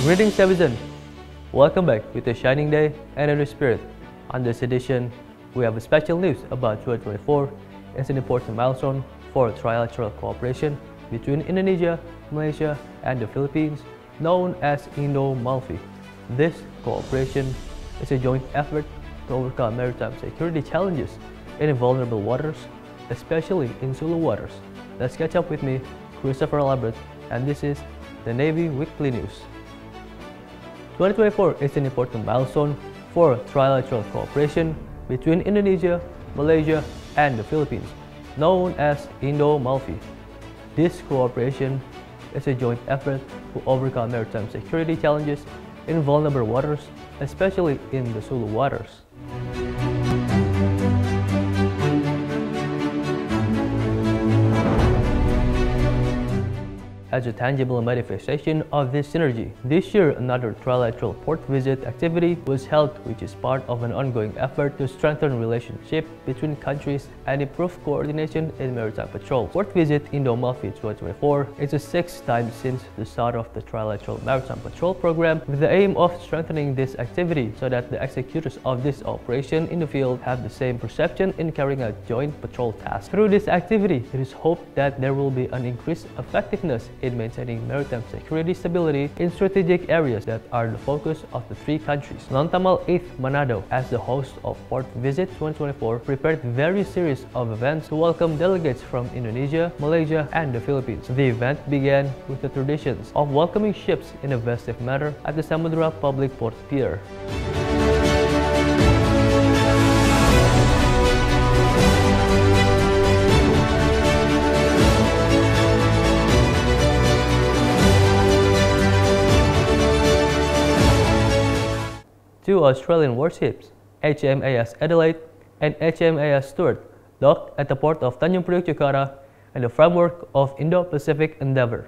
Greetings, citizen! Welcome back with a shining day and a new spirit. On this edition, we have a special news about 2024. It's an important milestone for trilateral cooperation between Indonesia, Malaysia, and the Philippines, known as Indomalphi. This cooperation is a joint effort to overcome maritime security challenges in vulnerable waters, especially in Sulu waters. Let's catch up with me, Christopher Labert, and this is the Navy Weekly News. 2024 is an important milestone for trilateral cooperation between Indonesia, Malaysia, and the Philippines, known as Indomalphi. This cooperation is a joint effort to overcome maritime security challenges in vulnerable waters, especially in the Sulu waters. As a tangible manifestation of this synergy, this year another trilateral port visit activity was held, which is part of an ongoing effort to strengthen relationship between countries and improve coordination in maritime patrol. Port visit Indomalphi 2024 is the sixth time since the start of the trilateral maritime patrol program, with the aim of strengthening this activity so that the executors of this operation in the field have the same perception in carrying out joint patrol tasks. Through this activity, it is hoped that there will be an increased effectiveness in maintaining maritime security stability in strategic areas that are the focus of the three countries. Lantamal 8th Manado, as the host of Port Visit 2024, prepared various series of events to welcome delegates from Indonesia, Malaysia, and the Philippines. The event began with the traditions of welcoming ships in a festive manner at the Samudra Public Port Pier. Two Australian warships, HMAS Adelaide and HMAS Stuart, docked at the port of Tanjung Priok, Jakarta, in the framework of Indo-Pacific Endeavour.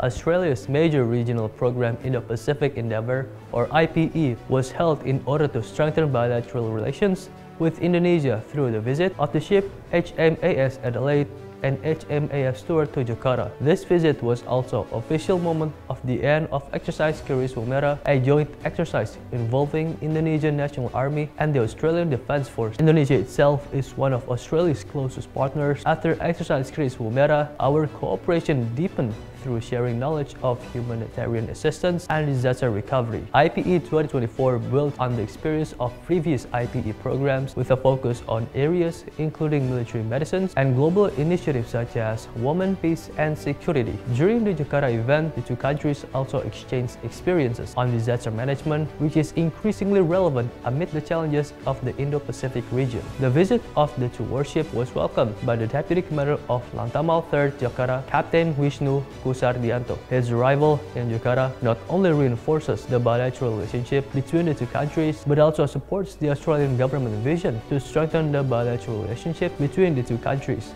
Australia's major regional program Indo-Pacific Endeavour, or IPE, was held in order to strengthen bilateral relations with Indonesia through the visit of the ship HMAS Adelaide and HMAS Stuart to Jakarta. This visit was also an official moment of the end of Exercise Keris Woomera, a joint exercise involving Indonesian National Army and the Australian Defence Force. Indonesia itself is one of Australia's closest partners. After Exercise Keris Woomera, our cooperation deepened through sharing knowledge of humanitarian assistance and disaster recovery. IPE 2024 built on the experience of previous IPE programs with a focus on areas including military medicines and global initiatives such as women, peace, and security. During the Jakarta event, the two countries also exchanged experiences on disaster management, which is increasingly relevant amid the challenges of the Indo-Pacific region. The visit of the two warships was welcomed by the Deputy Commander of Lantamal 3rd Jakarta, Captain Wisnu Kusardianto. His arrival in Jakarta not only reinforces the bilateral relationship between the two countries, but also supports the Australian government vision to strengthen the bilateral relationship between the two countries.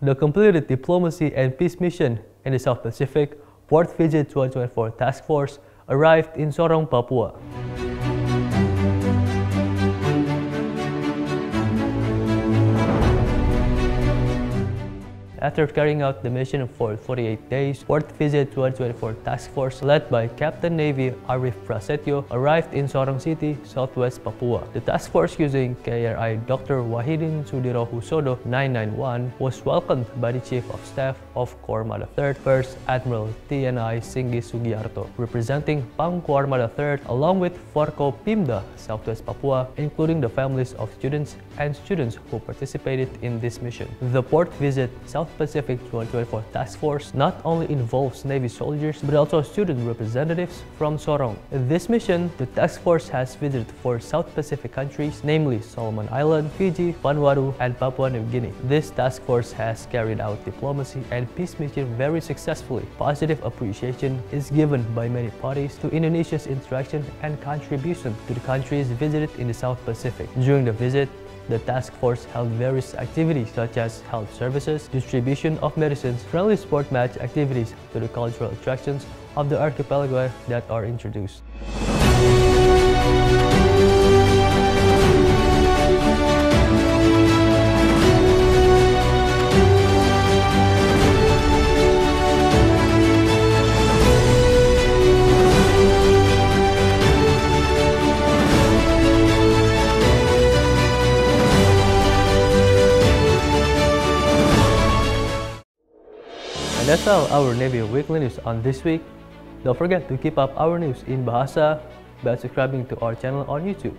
The completed diplomacy and peace mission in the South Pacific Port Visit 2024 Task Force arrived in Sorong, Papua. After carrying out the mission for 48 days, Port Visit 2024 Task Force led by Captain Navy Arif Prasetyo arrived in Sorong City, Southwest Papua. The task force using KRI Dr. Wahidin Sudiro Husodo 991 was welcomed by the Chief of Staff of Kormada 3rd, First Admiral TNI Singgi Sugiarto, representing Pang Kormada 3rd, along with Forko Pimda, Southwest Papua, including the families of students and students who participated in this mission. The Port Visit South Pacific 2024 Task Force not only involves Navy soldiers but also student representatives from Sorong. In this mission, the task force has visited 4 South Pacific countries, namely Solomon Island, Fiji, Vanuatu, and Papua New Guinea. This task force has carried out diplomacy and peace mission very successfully. Positive appreciation is given by many parties to Indonesia's interaction and contribution to the countries visited in the South Pacific. During the visit, the task force held various activities such as health services, distribution of medicines, friendly sport match activities to the cultural attractions of the archipelago that are introduced. And that's all our Navy Weekly News on this week. Don't forget to keep up our news in Bahasa by subscribing to our channel on YouTube.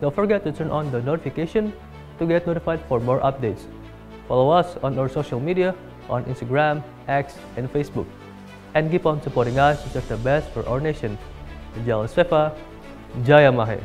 Don't forget to turn on the notification to get notified for more updates. Follow us on our social media on Instagram, X, and Facebook. And keep on supporting us to serve the best for our nation. Jalesvevajayamahe.